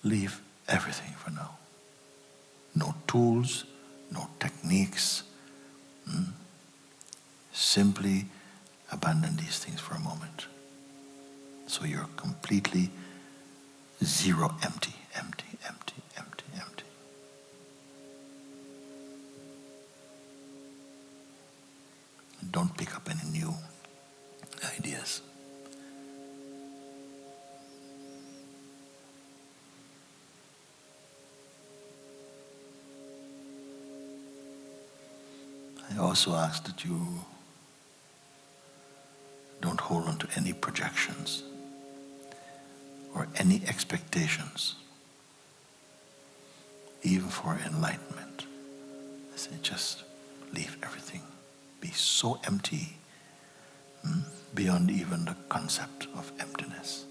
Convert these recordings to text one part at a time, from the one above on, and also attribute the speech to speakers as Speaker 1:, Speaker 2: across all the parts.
Speaker 1: Leave everything for now. No tools, no techniques. Simply abandon these things for a moment. So you're completely zero, empty, empty, empty, empty, empty. Don't pick up any new ideas. I also ask that you don't hold on to any projections or any expectations, even for enlightenment. I say just leave everything. Be so empty, beyond even the concept of emptiness.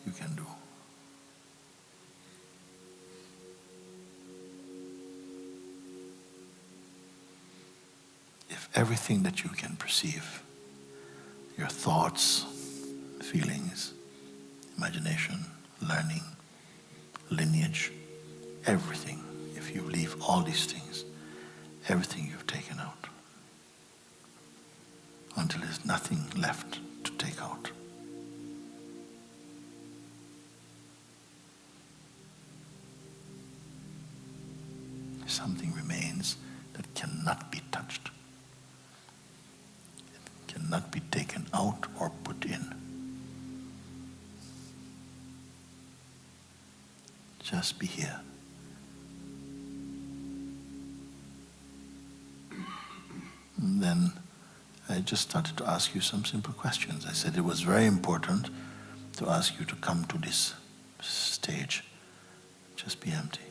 Speaker 1: You can do. If everything that you can perceive, your thoughts, feelings, imagination, learning, lineage, everything, if you leave all these things, everything you've taken out, until there's nothing left to take out. Something remains that cannot be touched. It cannot be taken out or put in. Just be here. And then I just started to ask you some simple questions. I said it was very important to ask you to come to this stage. Just be empty.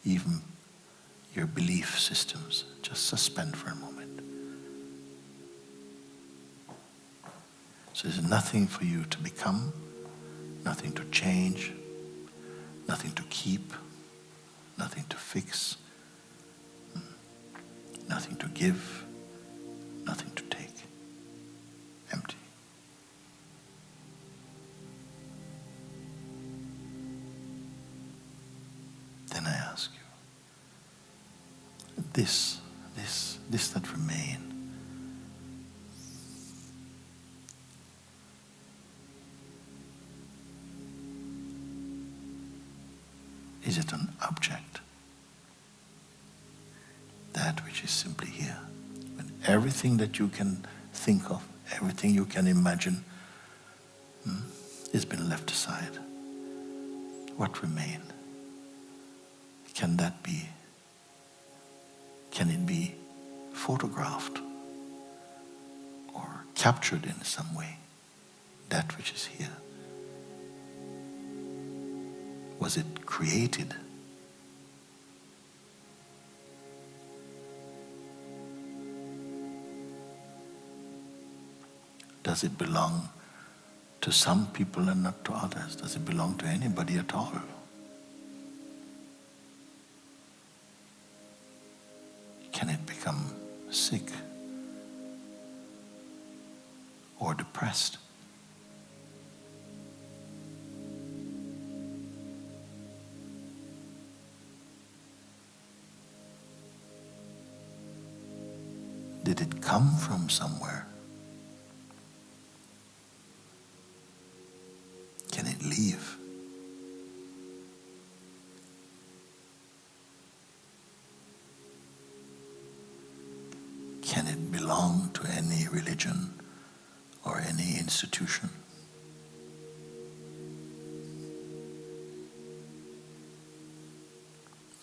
Speaker 1: Even your belief systems, just suspend for a moment. So there's nothing for you to become, nothing to change, nothing to keep, nothing to fix, nothing to give, nothing to take. Empty. Then I ask you, this that remain, is it an object? That which is simply here. When everything that you can think of, everything you can imagine, has been left aside. What remain? Can that be? Can it be photographed or captured in some way? That which is here. Was it created? Does it belong to some people and not to others? Does it belong to anybody at all? Can it become sick or depressed? Did it come from somewhere? Can it leave? Can it belong to any religion or any institution?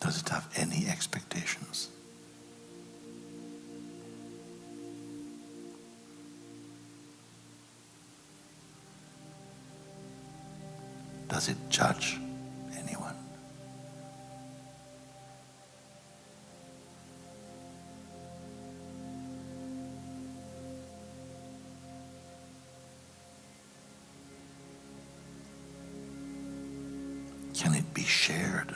Speaker 1: Does it have any expectations? Does it judge anyone? Can it be shared?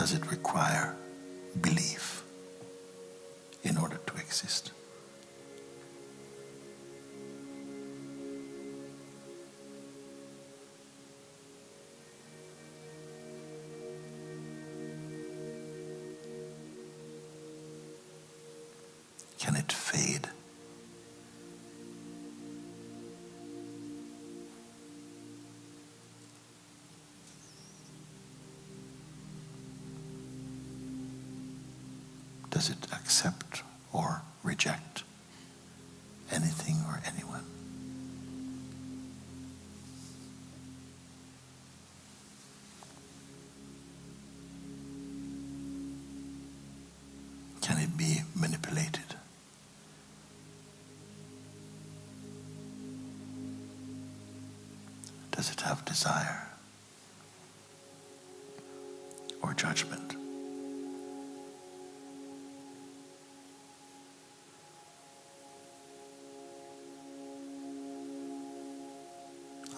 Speaker 1: does it require belief in order to exist? Can it fade? Does it accept or reject anything or anyone? Can it be manipulated? Does it have desire or judgment?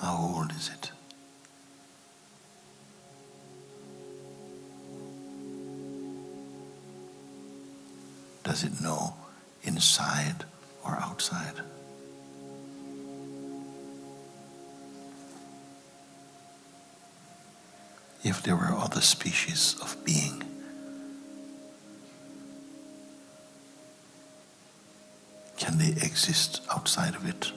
Speaker 1: How old is it? Does it know inside or outside? If there were other species of being, can they exist outside of it?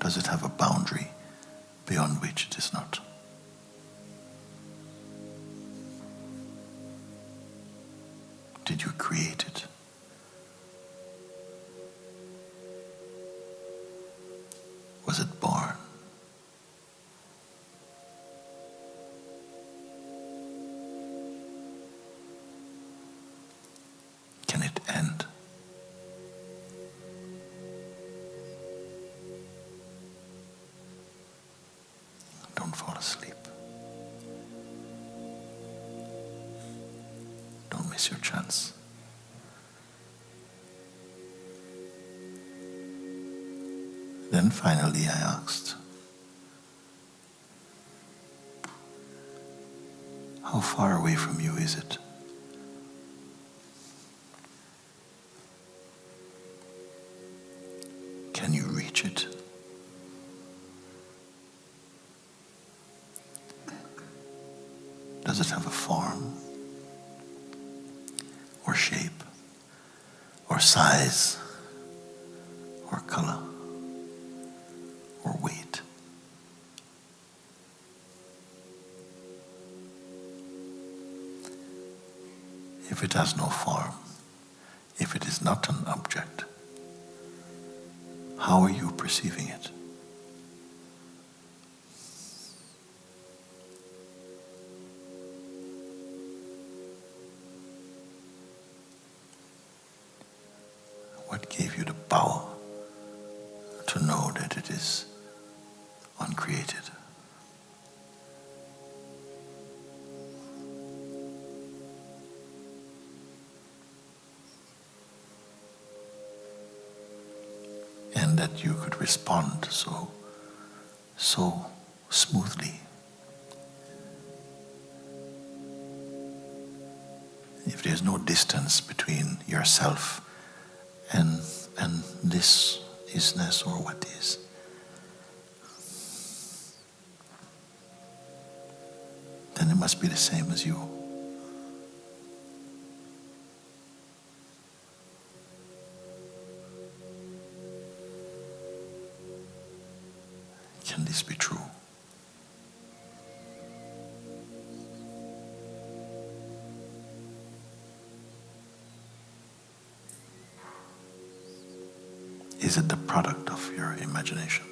Speaker 1: Does it have a boundary beyond which it is not? Did you create it? Was it born? Can it end? Don't fall asleep. Don't miss your chance. Then finally I asked, how far away from you is it? Can you reach it? Does it have a form, or shape, or size, or color, or weight? If it has no form, if it is not an object, how are you perceiving it? What gave you the power to know that it is uncreated? And that you could respond so smoothly. If there's no distance between yourself and this isness or what is, then it must be the same as you. Can this be true? Is it the product of your imagination?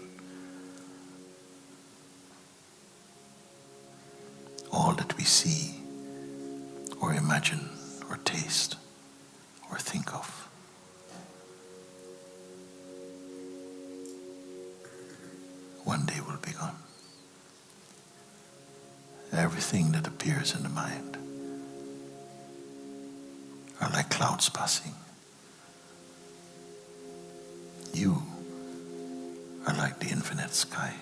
Speaker 1: All that we see, or imagine, or taste, or think of. One day will be gone. Everything that appears in the mind are like clouds passing. You are like the infinite sky.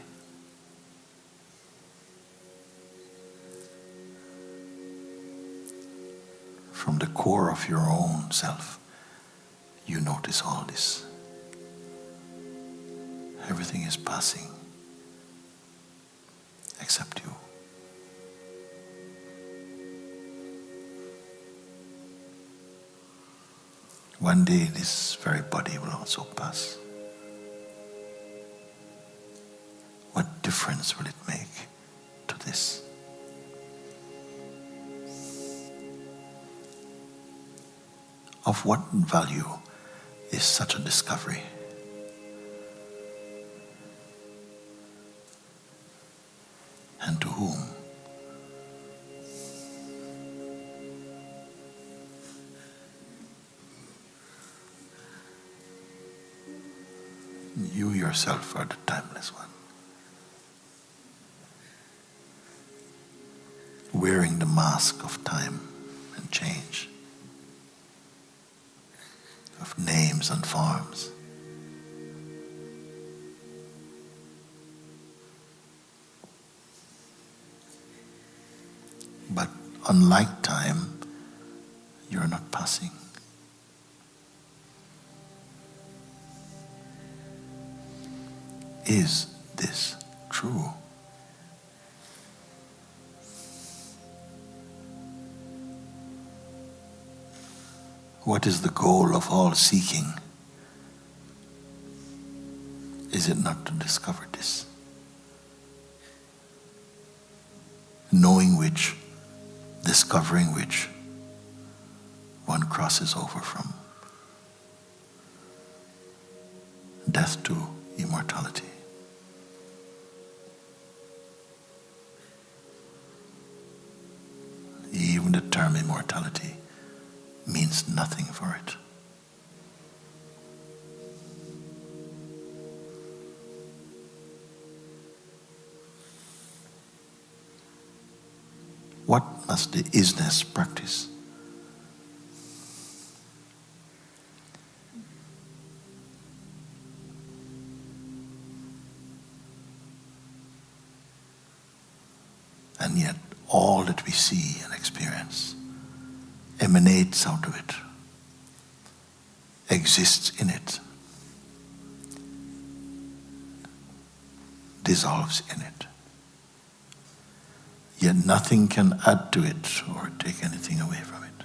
Speaker 1: From the core of your own self, you notice all this. Everything is passing, except you. One day this very body will also pass. What difference will it make to this? Of what value is such a discovery? And to whom? You yourself are the timeless one, wearing the mask of time and change, of names and forms. But unlike time, you're not passing. Is this true? What is the goal of all seeking? Is it not to discover this? Knowing which, discovering which, one crosses over from death to immortality. Even the term immortality means nothing for it. What must the isness practice? And yet all that we see and experience emanates out of it, exists in it, dissolves in it. Yet nothing can add to it or take anything away from it.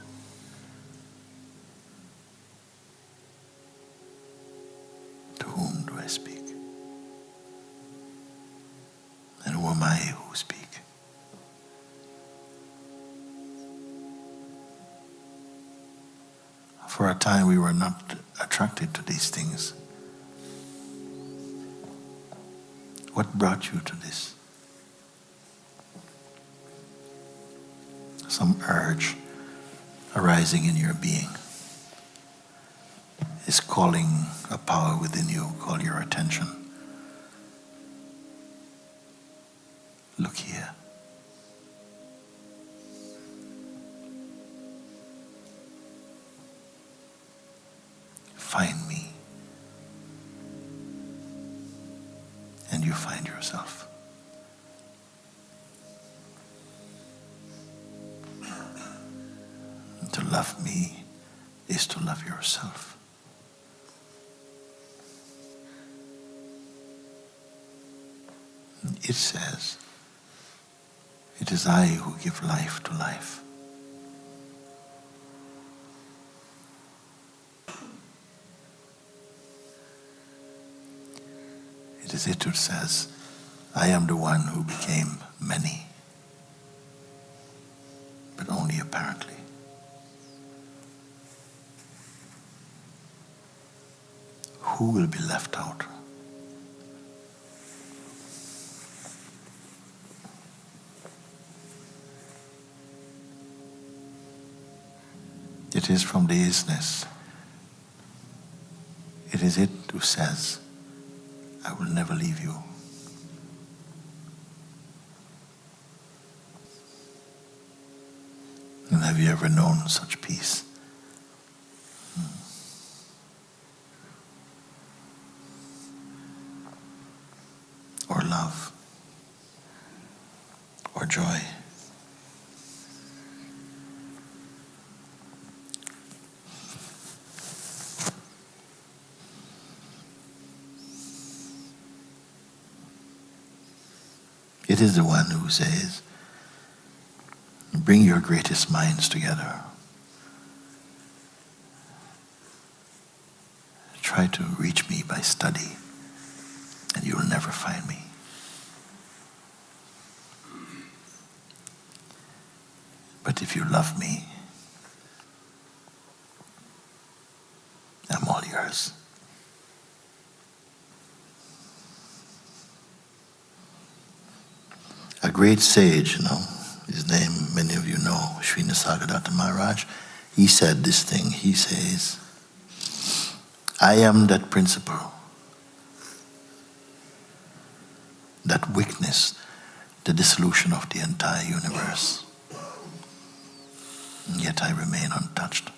Speaker 1: To whom do I speak? And who am I who speak? For a time we were not attracted to these things. What brought you to this? Some urge arising in your being is calling a power within you, call your attention. Look here. Find me. And you find yourself. And to love me is to love yourself. And it says, it is I who give life to life. It is it who says, I am the one who became many, but only apparently. Who will be left out? It is from the isness. It is it who says, I will never leave you. And have you ever known such peace? love or joy. It is the one who says, bring your greatest minds together. Try to reach me by study, and you'll never find me. But if you love me, I'm all yours. A great sage, his name many of you know, Sri Nisargadatta Maharaj, he said this thing. He says, I am that principle that witnessed the dissolution of the entire universe, and yet I remain untouched.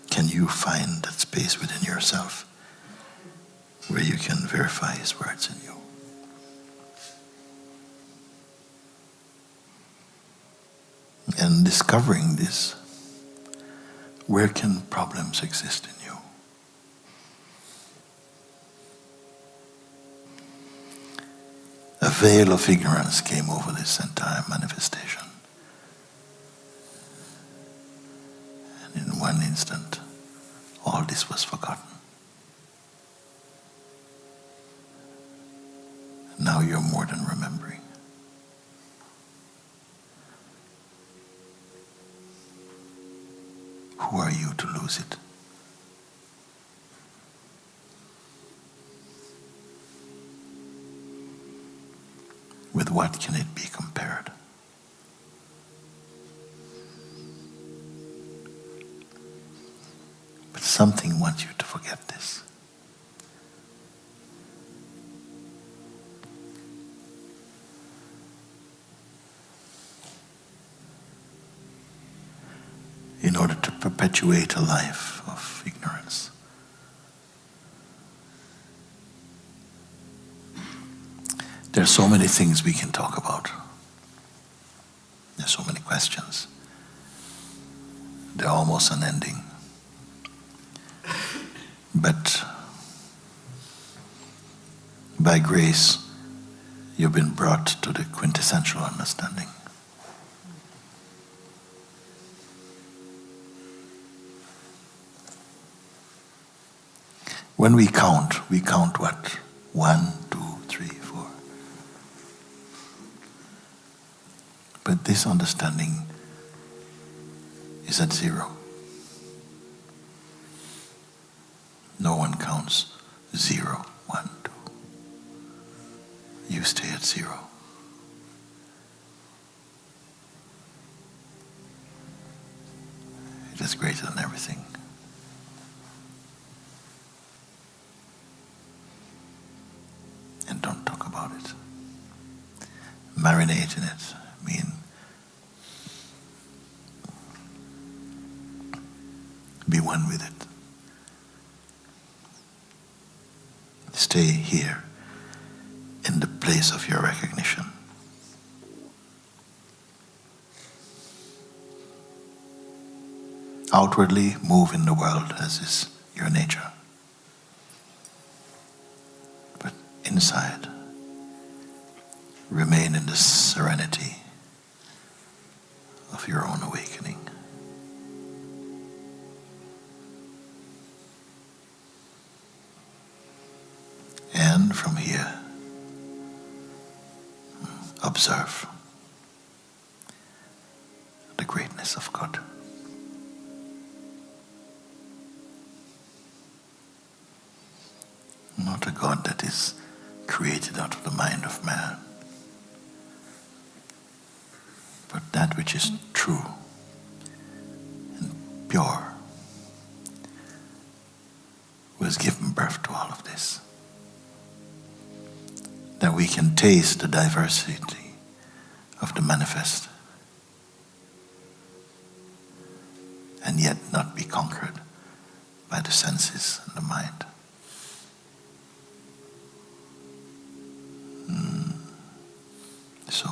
Speaker 1: Can you find that space within yourself where you can verify his words in you? And discovering this, where can problems exist in you? A veil of ignorance came over this entire manifestation. And in one instant, all this was forgotten. Now you're more than remembering. Who are you to lose it? With what can it be compared? But something wants you to forget this. In order to perpetuate a life of ignorance. There are so many things we can talk about. There are so many questions. They're almost unending. But by grace, you've been brought to the quintessential understanding. When we count what? 1, 2, 3, 4. But this understanding is at 0. No one counts 0, 1, 2. You stay at 0. It is greater than everything. And don't talk about it. Marinate in it. Be one with it. Stay here in the place of your recognition. Outwardly move in the world as is your nature. But inside, remain in the serenity of your own awakening. And from here, observe the greatness of God. Not a God that is created out of the mind of man, but that which is true and pure, who has given birth to all of this. That we can taste the diversity of the manifest and yet not be conquered by the senses and the mind. So,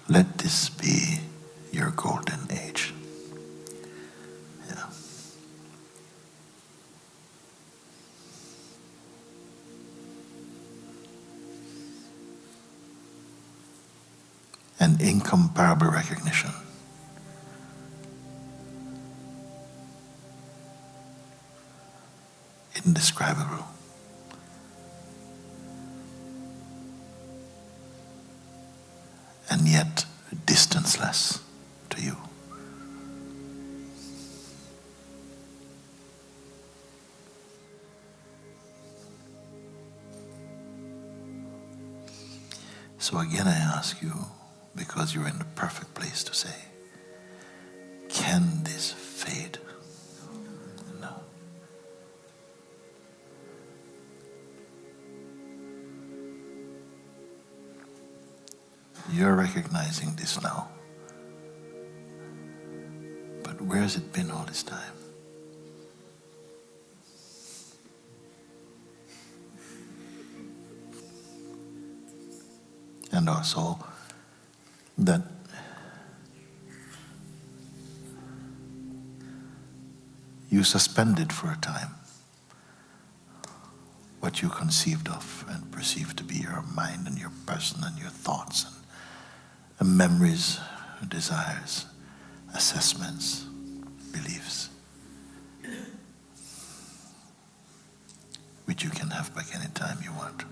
Speaker 1: let this be your golden age. Yeah. An incomparable recognition. Indescribable. And yet distanceless to you. So again I ask you, because you're in the perfect place to say, can this fade? No. You're recognizing this now. But where has it been all this time? And also that you suspended for a time what you conceived of and perceived to be your mind and your person and your thoughts and memories, desires, assessments, beliefs, which you can have back any time you want.